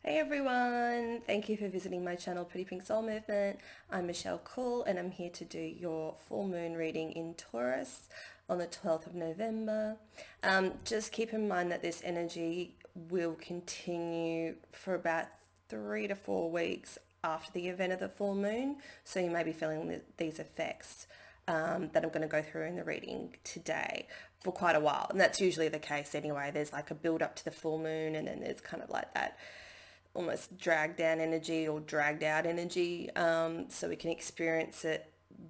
Hey everyone, thank you for visiting my channel Pretty Pink Soul Movement. I'm Michelle Cool and I'm here to do your full moon reading in Taurus on the 12th of November. Just keep in mind that this energy will continue for about 3 to 4 weeks after the event of the full moon, so you may be feeling these effects that I'm going to go through in the reading today for quite a while. And that's usually the case anyway. There's like a build up to the full moon, and then there's kind of like that almost dragged down energy or dragged out energy. So we can experience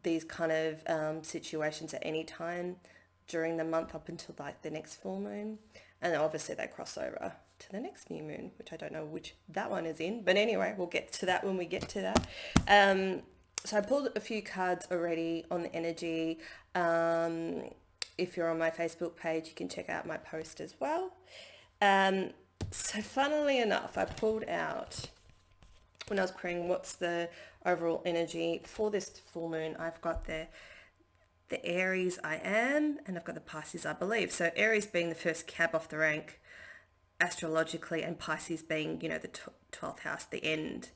these kind of situations at any time during the month up until like the next full moon. And obviously they cross over to the next new moon, which I don't know which that one is in. But anyway, we'll get to that when we get to that. So I pulled a few cards already on the energy. If you're on my Facebook page, you can check out my post as well. So funnily enough, I pulled out, when I was querying what's the overall energy for this full moon, I've got the Aries I am, and I've got the Pisces I believe. So Aries being the first cab off the rank astrologically, and Pisces being, the 12th house, the end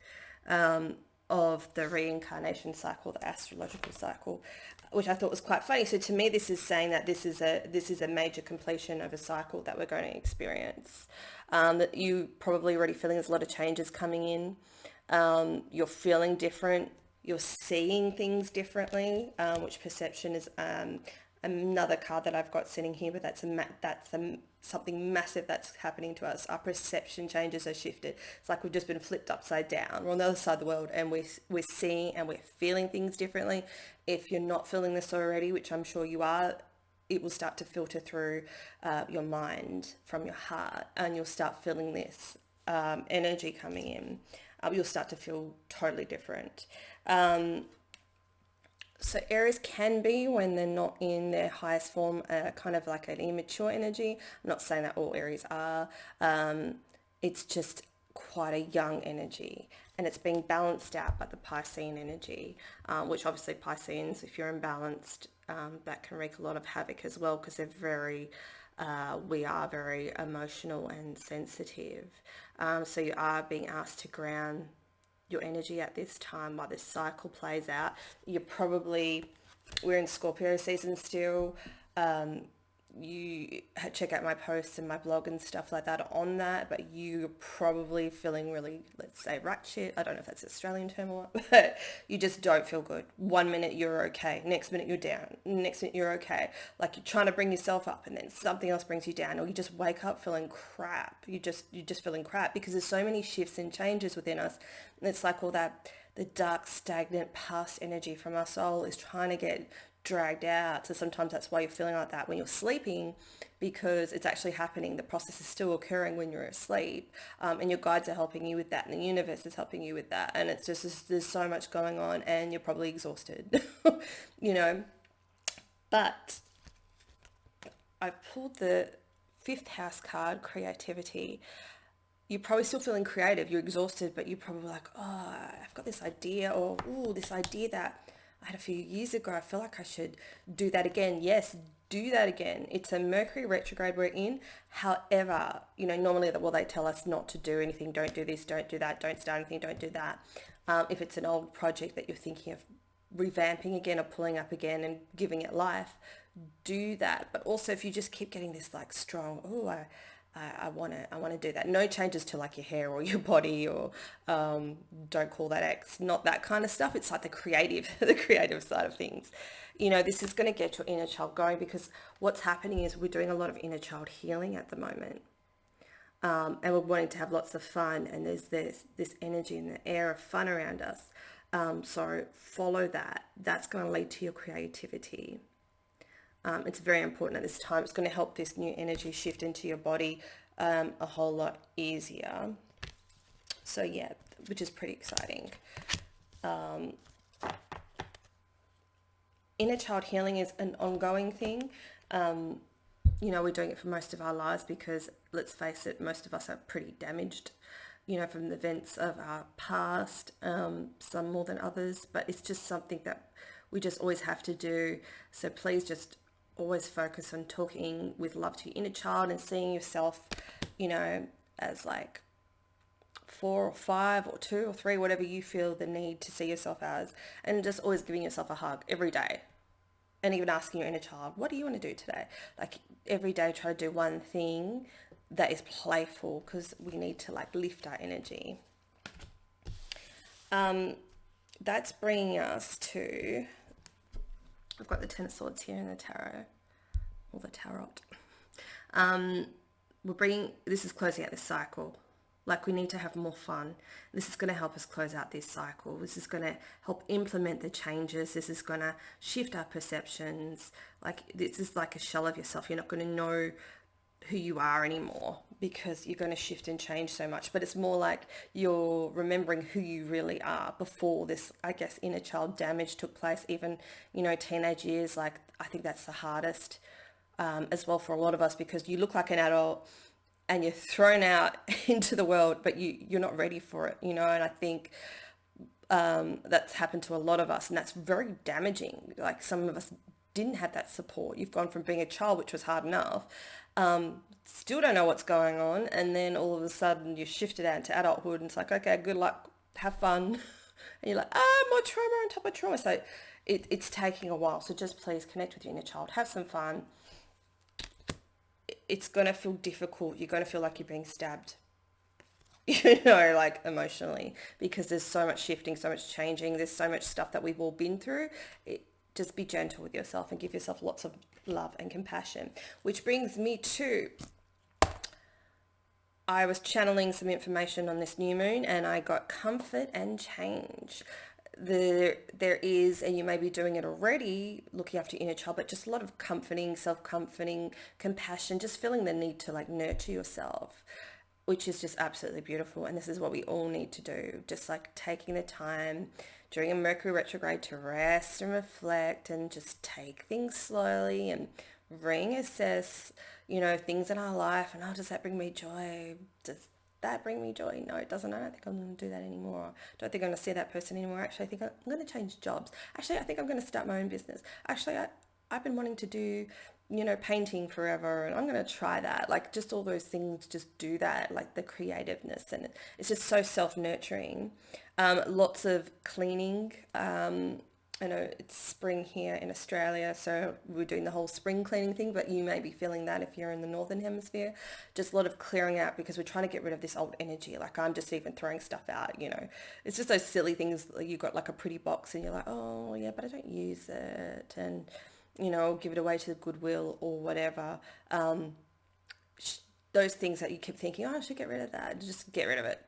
of the reincarnation cycle, the astrological cycle, which I thought was quite funny. So to me, this is saying that this is a major completion of a cycle that we're going to experience. That you probably already feeling there's a lot of changes coming in. You're feeling different. You're seeing things differently, which perception is another card that I've got sitting here, but that's something massive that's happening to us. Our perception changes are shifted. It's like we've just been flipped upside down. We're on the other side of the world, and we're seeing and we're feeling things differently. If you're not feeling this already, which I'm sure you are, it will start to filter through your mind from your heart, and you'll start feeling this energy coming in. You'll start to feel totally different. So Aries can be, when they're not in their highest form, kind of like an immature energy. I'm not saying that all Aries are. It's just quite a young energy, and it's being balanced out by the Piscean energy, which obviously Pisceans, if you're imbalanced, that can wreak a lot of havoc as well, because we are very emotional and sensitive. So you are being asked to ground your energy at this time while this cycle plays out. We're in Scorpio season still. You check out my posts and my blog and stuff like that on that, but you're probably feeling really, let's say, rat shit. I don't know if that's an Australian term or what, but you just don't feel good. 1 minute you're okay, next minute you're down, next minute you're okay. Like you're trying to bring yourself up, and then something else brings you down, or you just wake up feeling crap. You're just feeling crap because there's so many shifts and changes within us. And it's like all that, the dark, stagnant past energy from our soul is trying to get dragged out. So sometimes that's why you're feeling like that when you're sleeping, because it's actually happening. The process is still occurring when you're asleep, and your guides are helping you with that, and the universe is helping you with that. And it's just, there's so much going on, and you're probably exhausted, you know. But I've pulled the fifth house card, creativity. You're probably still feeling creative. You're exhausted, but you're probably like, oh, I've got this idea, or oh, this idea that I had a few years ago. I feel like I should do that again. Yes, do that again. It's a Mercury retrograde we're in. However, normally they tell us not to do anything. Don't do this, don't do that, don't start anything, don't do that. If it's an old project that you're thinking of revamping again or pulling up again and giving it life, do that. But also if you just keep getting this like strong, I want to do that. No changes to like your hair or your body, or don't call that ex, not that kind of stuff. It's like the creative, the creative side of things. This is going to get your inner child going, because what's happening is we're doing a lot of inner child healing at the moment. And we're wanting to have lots of fun, and there's this energy in the air of fun around us. So follow that. That's going to lead to your creativity. It's very important at this time. It's going to help this new energy shift into your body a whole lot easier. So yeah, which is pretty exciting. Inner child healing is an ongoing thing. We're doing it for most of our lives because, let's face it, most of us are pretty damaged, from the events of our past, some more than others, but it's just something that we just always have to do. So please just always focus on talking with love to your inner child and seeing yourself, as like 4 or 5 or 2 or 3, whatever you feel the need to see yourself as, and just always giving yourself a hug every day. And even asking your inner child, what do you want to do today? Like every day, try to do one thing that is playful, because we need to like lift our energy. That's bringing us to, I've got the Ten of Swords here in the tarot, or the tarot. This is closing out this cycle. Like we need to have more fun. This is going to help us close out this cycle. This is going to help implement the changes. This is going to shift our perceptions. Like this is like a shell of yourself. You're not going to know who you are anymore because you're going to shift and change so much. But it's more like you're remembering who you really are before this, I guess, inner child damage took place. Even, teenage years, like I think that's the hardest as well for a lot of us, because you look like an adult and you're thrown out into the world, but you're not ready for it, and I think that's happened to a lot of us, and that's very damaging. Like some of us didn't have that support. You've gone from being a child, which was hard enough, still don't know what's going on, and then all of a sudden you're shifted out into adulthood, and it's like, okay, good luck, have fun. And you're like, more trauma on top of trauma. So it's taking a while. So just please connect with your inner child, have some fun. It's going to feel difficult. You're going to feel like you're being stabbed, like emotionally, because there's so much shifting, so much changing. There's so much stuff that we've all been through. Just be gentle with yourself and give yourself lots of love and compassion, which brings me to, I was channeling some information on this new moon and I got comfort and change. There is, and you may be doing it already, looking after your inner child, but just a lot of comforting, self-comforting, compassion, just feeling the need to like nurture yourself, which is just absolutely beautiful. And this is what we all need to do, just like taking the time during a Mercury retrograde to rest and reflect and just take things slowly and reassess, things in our life. And does that bring me joy? Does that bring me joy? No, it doesn't. I don't think I'm going to do that anymore. I don't think I'm going to see that person anymore. Actually, I think I'm going to change jobs. Actually, I think I'm going to start my own business. Actually, I've been wanting to do, painting forever, and I'm going to try that. Like just all those things, just do that, like the creativeness, and it's just so self-nurturing. Lots of cleaning. I know it's spring here in Australia, so we're doing the whole spring cleaning thing, but you may be feeling that if you're in the Northern Hemisphere. Just a lot of clearing out, because we're trying to get rid of this old energy. Like I'm just even throwing stuff out, It's just those silly things. Like you've got like a pretty box and you're like, oh yeah, but I don't use it. And, I'll give it away to the Goodwill or whatever. Those things that you keep thinking, oh, I should get rid of that. Just get rid of it.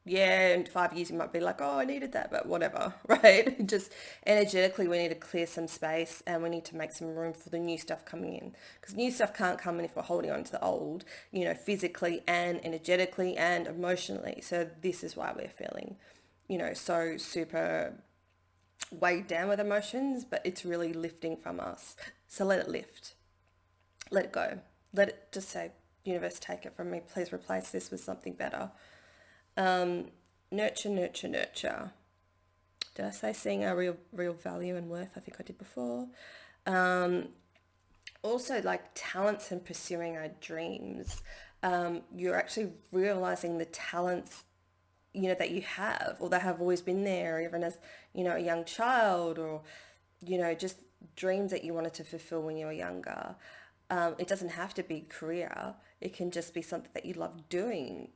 Yeah, in 5 years you might be like, oh, I needed that, but whatever, right? Just energetically, we need to clear some space and we need to make some room for the new stuff coming in, because new stuff can't come in if we're holding on to the old, physically and energetically and emotionally. So this is why we're feeling, so super weighed down with emotions, but it's really lifting from us. So let it lift, let it go, let it just say, universe, take it from me. Please replace this with something better. Nurture, nurture, nurture. Did I say seeing our real value and worth? I think I did before. Also like talents and pursuing our dreams. You're actually realizing the talents, that you have, or that have always been there, even as, a young child, or, just dreams that you wanted to fulfill when you were younger. It doesn't have to be career. It can just be something that you love doing,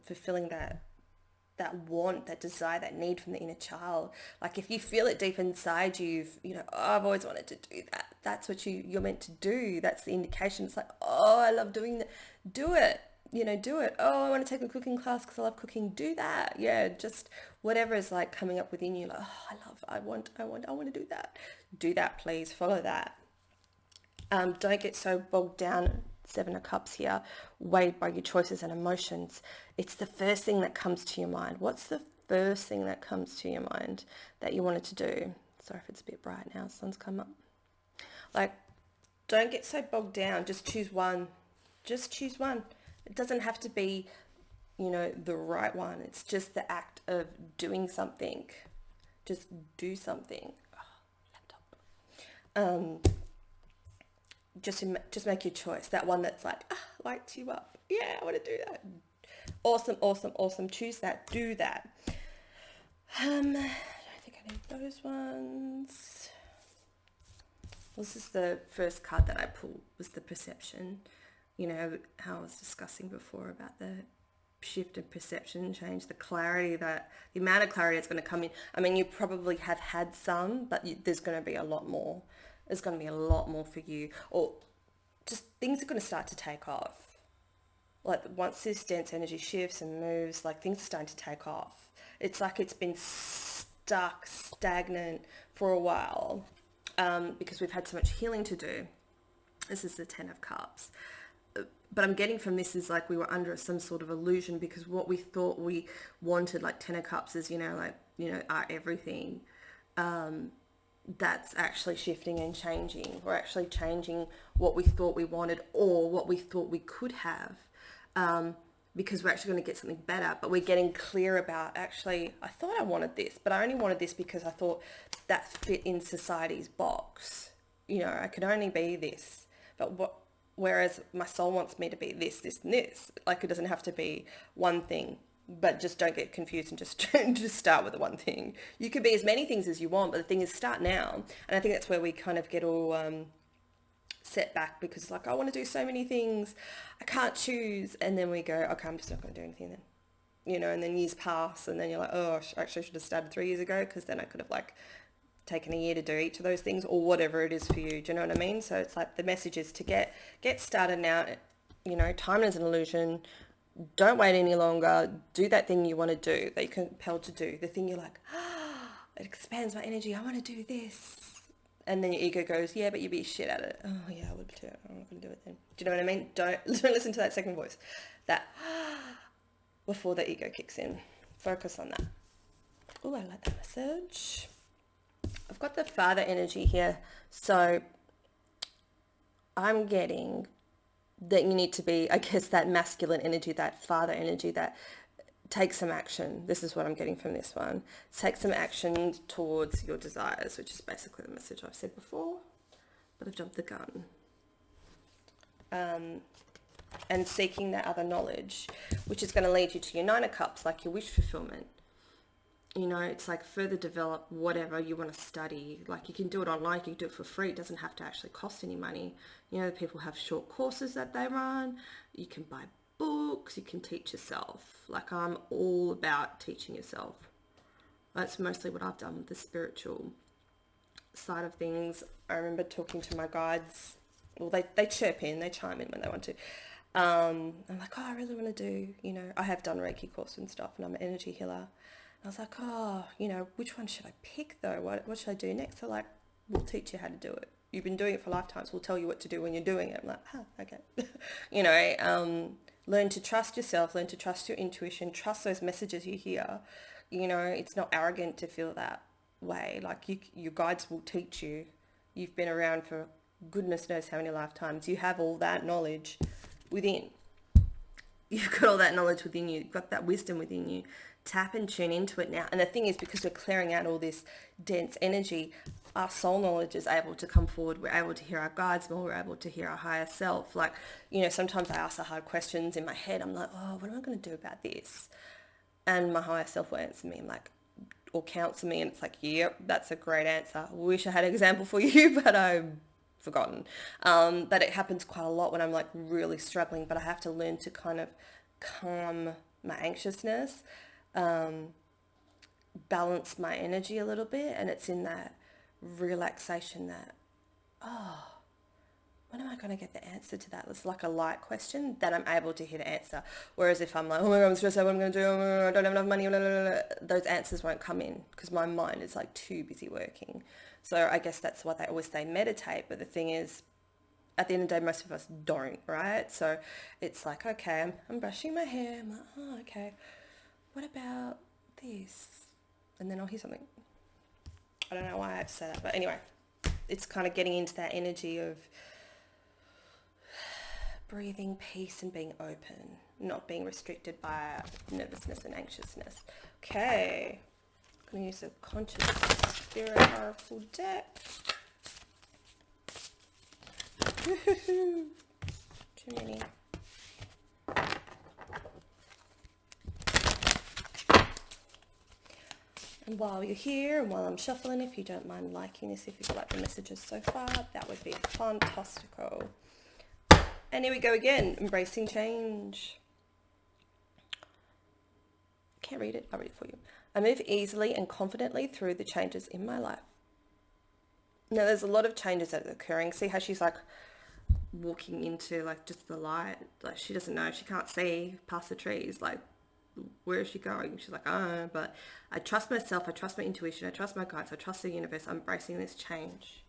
fulfilling that want, that desire, that need from the inner child. Like if you feel it deep inside you, oh, I've always wanted to do that. That's what you're meant to do. That's the indication. It's like, oh, I love doing that. Do it. Do it. Oh, I want to take a cooking class because I love cooking. Do that. Yeah, just whatever is like coming up within you. Like, oh, I want to do that. Do that, please. Follow that. Don't get so bogged down, 7 of Cups here, weighed by your choices and emotions. It's the first thing that comes to your mind. What's the first thing that comes to your mind that you wanted to do? Sorry if it's a bit bright now, sun's come up. Like, don't get so bogged down. Just choose one. Just choose one. It doesn't have to be, the right one. It's just the act of doing something. Just do something. Oh, laptop. Just make your choice. That one that's like, lights you up. Yeah, I want to do that. Awesome, awesome, awesome. Choose that. Do that. I don't think I need those ones. Well, this is the first card that I pulled, was the perception. You know, how I was discussing before about the shift in perception change, the clarity, that the amount of clarity that's going to come in. I mean, you probably have had some, but there's going to be a lot more. There's going to be a lot more for you, or just things are going to start to take off. Like once this dense energy shifts and moves, like things are starting to take off. It's like it's been stuck, stagnant for a while, because we've had so much healing to do. This is the 10 of Cups. But I'm getting from this is like we were under some sort of illusion, because what we thought we wanted, like 10 of Cups is, our everything. That's actually shifting and changing. We're actually changing what we thought we wanted, or what we thought we could have, because we're actually going to get something better. But we're getting clear about, actually, I thought I wanted this, but I only wanted this because I thought that fit in society's box. I could only be this. But whereas my soul wants me to be this, this, and this. Like, it doesn't have to be one thing, but just don't get confused and just start with the one thing. You could be as many things as you want, but the thing is, start now. And I think that's where we kind of get all set back, because like, I want to do so many things, I can't choose. And then we go, okay, I'm just not going to do anything then. And then years pass, and then you're like, oh, actually I should have started 3 years ago, because then I could have like taken a year to do each of those things, or whatever it is for you. Do you know what I mean? So it's like the message is to get started now. Time is an illusion. Don't wait any longer. Do that thing you want to do, that you're compelled to do. The thing you're like, it expands my energy. I want to do this. And then your ego goes, yeah, but you'd be shit at it. Oh yeah, I would too. I'm not going to do it then. Do you know what I mean? Don't listen to that second voice. That before the ego kicks in. Focus on that. Oh, I like that message. I've got the father energy here. So I'm getting that you need to be, I guess, that masculine energy, that father energy, that take some action. This is what I'm getting from this one. Take some action towards your desires, which is basically the message I've said before, but I've jumped the gun. And seeking that other knowledge, which is going to lead you to your 9 of Cups, like your wish fulfillment. It's like further develop whatever you want to study. Like, you can do it online, you can do it for free. It doesn't have to actually cost any money. People have short courses that they run. You can buy books, you can teach yourself. Like, I'm all about teaching yourself. That's mostly what I've done with the spiritual side of things. I remember talking to my guides. Well, they chirp in, they chime in when they want to. I'm like, oh, I really want to do, I have done Reiki course and stuff, and I'm an energy healer. I was like, oh, which one should I pick though? What should I do next? So like, we'll teach you how to do it. You've been doing it for lifetimes. We'll tell you what to do when you're doing it. I'm like, okay. Learn to trust yourself, learn to trust your intuition, trust those messages you hear. It's not arrogant to feel that way. Like, your guides will teach you. You've been around for goodness knows how many lifetimes. You have all that knowledge within. You've got all that knowledge within you. You've got that wisdom within you. Tap and tune into it now. And the thing is, because we're clearing out all this dense energy, our soul knowledge is able to come forward. We're able to hear our guides more. We're able to hear our higher self. Like, sometimes I ask the hard questions in my head. I'm like, oh, what am I going to do about this? And my higher self will answer me. I'm like, or counsel me. And it's like, yep, that's a great answer. I wish I had an example for you, but I've forgotten. But it happens quite a lot when I'm like really struggling, but I have to learn to kind of calm my anxiousness, balance my energy a little bit. And it's in that relaxation that, oh, when am I going to get the answer to that? It's like a light question that I'm able to hear the answer. Whereas if I'm like, oh my God, I'm stressed out, what am I going to do? Oh my God, I don't have enough money, blah, blah, blah, blah, those answers won't come in because my mind is like too busy working. So I guess that's what they always say, meditate. But the thing is, at the end of the day, most of us don't, right? So it's like, okay, I'm brushing my hair. I'm like, oh, okay, what about this? And then I'll hear something. I don't know why I have to say that. But anyway, it's kind of getting into that energy of breathing, peace, and being open, not being restricted by nervousness and anxiousness. Okay, I'm going to use a conscious spirit oracle deck. Too many. And while you're here and while I'm shuffling, if you don't mind liking this, if you like the messages so far, that would be fantastical. And here we go again, embracing change. Can't read it, I'll read it for you. I move easily and confidently through the changes in my life. Now there's a lot of changes that are occurring. See how she's like walking into like just the light, like she doesn't know, she can't see past the trees, like where is she going? She's like, oh, but I trust myself, I trust my intuition, I trust my guides, I trust the universe. I'm embracing this change.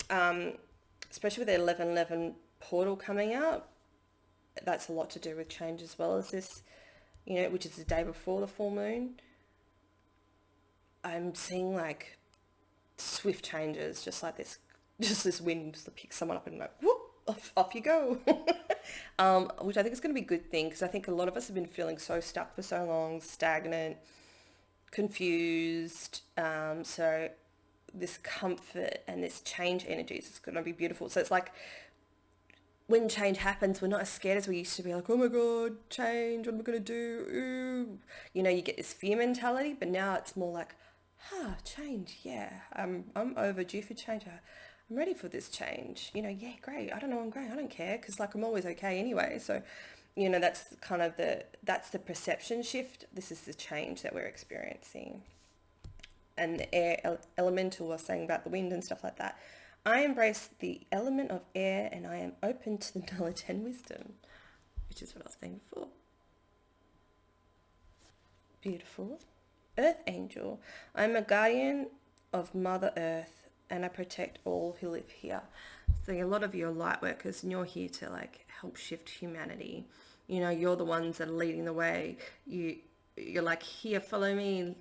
Especially with the 1111 portal coming out, that's a lot to do with change, as well as this, you know, which is the day before the full moon. I'm seeing like swift changes, just like this, just this wind just picks someone up and like, whoop, off you go. Which I think is going to be a good thing, because I think a lot of us have been feeling so stuck for so long, stagnant, confused. So this comfort and this change energies is going to be beautiful. So it's like when change happens, we're not as scared as we used to be, like, oh my God, change, what am I going to do? Ooh. You know, you get this fear mentality, but now it's more like, change, yeah, I'm overdue for change. I'm ready for this change. You know, yeah, great. I don't know, I'm great. I don't care, because like I'm always okay anyway. So, you know, that's kind of that's the perception shift. This is the change that we're experiencing. And the air elemental was saying about the wind and stuff like that. I embrace the element of air and I am open to the knowledge and wisdom, which is what I was saying before. Beautiful. Earth angel. I'm a guardian of Mother Earth and I protect all who live here. So a lot of you are light workers and you're here to like help shift humanity. You know, you're the ones that are leading the way. You're like, here, follow me,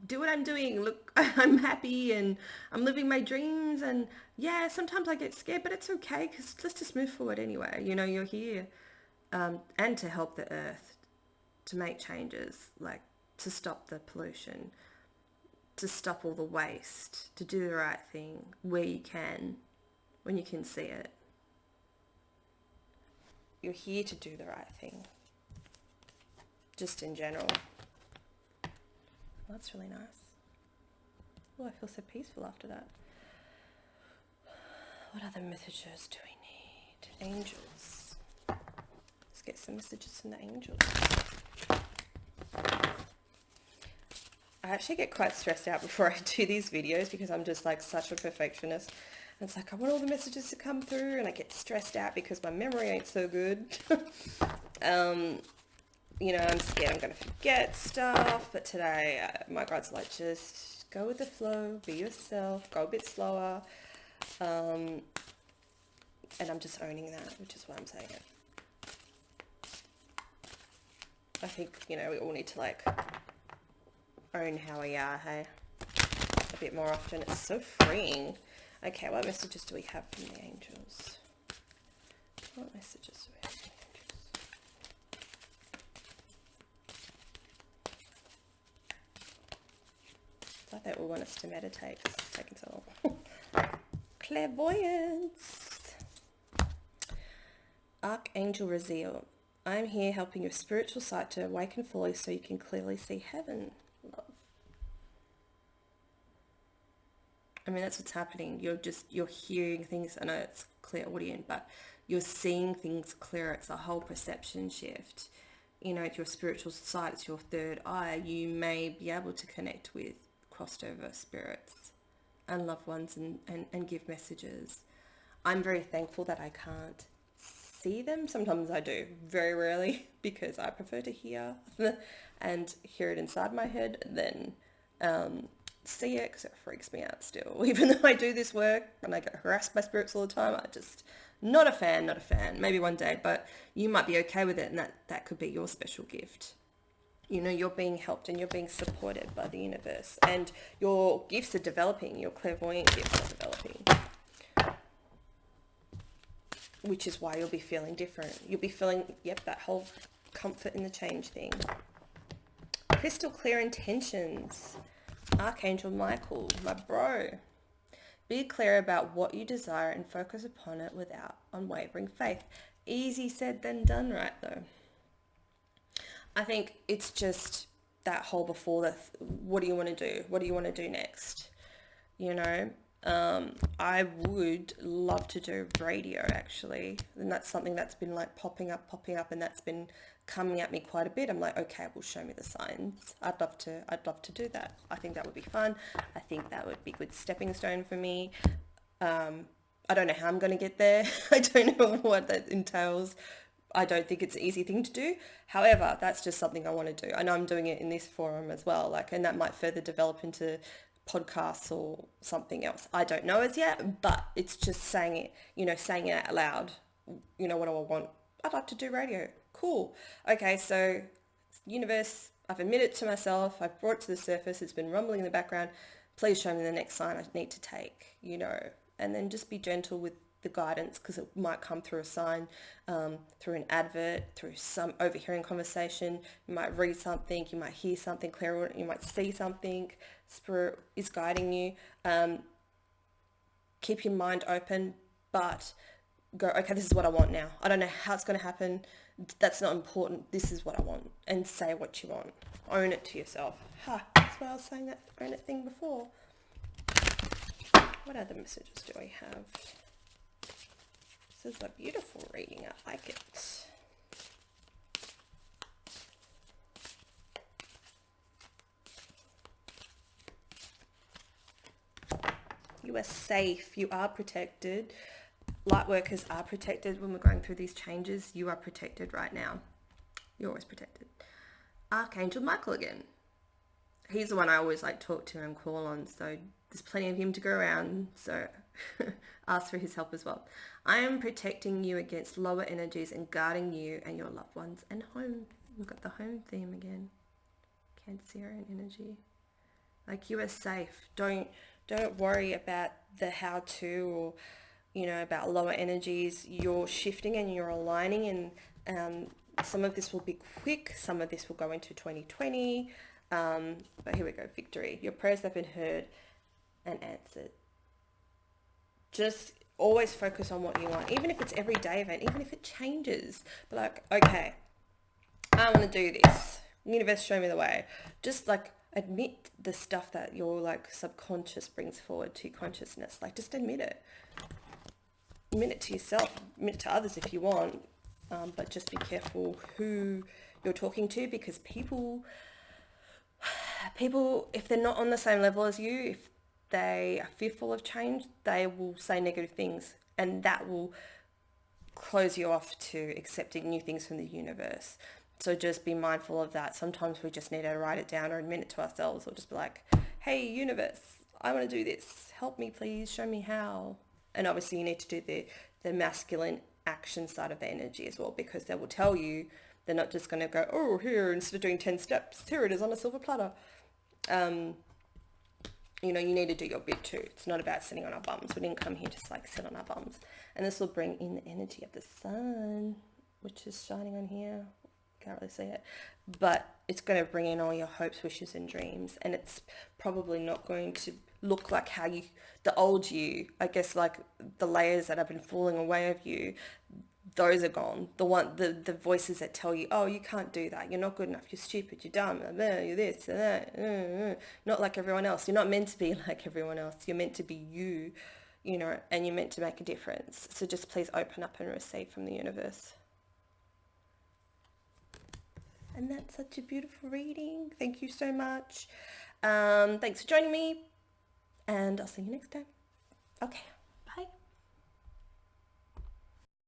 do what I'm doing. Look, I'm happy and I'm living my dreams. And yeah, sometimes I get scared, but it's okay, because let's just move forward anyway. You know, you're here and to help the earth, to make changes, like to stop the pollution, to stop all the waste, to do the right thing where you can, when you can see it. You're here to do the right thing, just in general. Well, that's really nice. Oh, I feel so peaceful after that. What other messages do we need? Angels. Let's get some messages from the angels. I actually get quite stressed out before I do these videos, because I'm just like such a perfectionist. And it's like I want all the messages to come through, and I get stressed out because my memory ain't so good. You know, I'm scared I'm going to forget stuff, but today my guides are like, just go with the flow, be yourself, go a bit slower, and I'm just owning that, which is why I'm saying it. I think, you know, we all need to like own how we are, hey, a bit more often. It's so freeing. Okay, what messages do we have from the angels? What messages do we have from the angels? I thought they all want us to meditate, because it's taking so long. Clairvoyance. Archangel Raziel. I am here helping your spiritual sight to awaken fully so you can clearly see heaven. Love. I mean, that's what's happening. You're hearing things. I know it's clear audio, but you're seeing things clearer. It's a whole perception shift. You know, it's your spiritual sight, it's your third eye. You may be able to connect with crossed over spirits and loved ones and give messages. I'm very thankful that I can't see them. Sometimes I do, very rarely, because I prefer to hear and hear it inside my head than see it, because it freaks me out still. Even though I do this work and I get harassed by spirits all the time, I just not a fan. Maybe one day, but you might be okay with it, and that could be your special gift. You know, you're being helped and you're being supported by the universe, and your gifts are developing, your clairvoyant gifts are developing, which is why you'll be feeling different. You'll be feeling, that whole comfort in the change thing. Crystal clear intentions. Archangel Michael, my bro. Be clear about what you desire and focus upon it without unwavering faith. Easy said than done, right, though? I think it's just that whole before the, what do you want to do? What do you want to do next? You know, I would love to do radio actually. And that's something that's been like popping up, and that's been coming at me quite a bit. I'm like, okay, well, show me the signs. I'd love to do that. I think that would be fun. I think that would be a good stepping stone for me. I don't know how I'm going to get there. I don't know what that entails. I don't think it's an easy thing to do. However, that's just something I want to do. I know I'm doing it in this forum as well, like, and that might further develop into podcasts or something else. I don't know as yet, but it's just saying it, saying it out loud. What do I want? I'd like to do radio. Cool. Okay, so universe, I've admitted to myself, I've brought it to the surface, it's been rumbling in the background. Please show me the next sign I need to take, and then just be gentle with the guidance, because it might come through a sign, through an advert, through some overhearing conversation. You might read something, you might hear something clear, you might see something. Spirit is guiding you. Keep your mind open, but go, okay, this is what I want now. I don't know how it's going to happen. That's not important. This is what I want. And say what you want. Own it to yourself. That's why I was saying that own it thing before. What other messages do I have? This is a beautiful reading. I like it. You are safe. You are protected. Light workers are protected when we're going through these changes. You are protected right now. You're always protected. Archangel Michael again. He's the one I always talk to and call on. So there's plenty of him to go around. So ask for his help as well. I am protecting you against lower energies and guarding you and your loved ones and home. We've got the home theme again. Cancerian energy. You are safe. Don't worry about the how-to or, about lower energies. You're shifting and you're aligning, and some of this will be quick. Some of this will go into 2020. But here we go. Victory. Your prayers have been heard and answered. Just always focus on what you want, even if it's everyday event, even if it changes. But okay, I want to do this. Universe, show me the way. Just admit the stuff that your subconscious brings forward to consciousness. Just admit it. Admit it to yourself. Admit it to others if you want. But just be careful who you're talking to, because people, if they're not on the same level as you, if they are fearful of change, they will say negative things, and that will close you off to accepting new things from the universe. So just be mindful of that. Sometimes we just need to write it down or admit it to ourselves, or just be like, hey, universe, I want to do this. Help me, please. Show me how. And obviously you need to do the masculine action side of the energy as well, because they will tell you. They're not just going to go, oh, here, instead of doing 10 steps, here it is on a silver platter. You need to do your bit too. It's not about sitting on our bums. We didn't come here just sit on our bums. And this will bring in the energy of the sun, which is shining on here. Can't really see it. But it's going to bring in all your hopes, wishes, and dreams. And it's probably not going to look like how the old you, I guess, the layers that have been falling away of you, those are gone. The voices that tell you, oh, you can't do that. You're not good enough. You're stupid. You're dumb. You're this and that. Not like everyone else. You're not meant to be like everyone else. You're meant to be you, and you're meant to make a difference. So just please open up and receive from the universe. And that's such a beautiful reading. Thank you so much. Thanks for joining me. And I'll see you next time. Okay.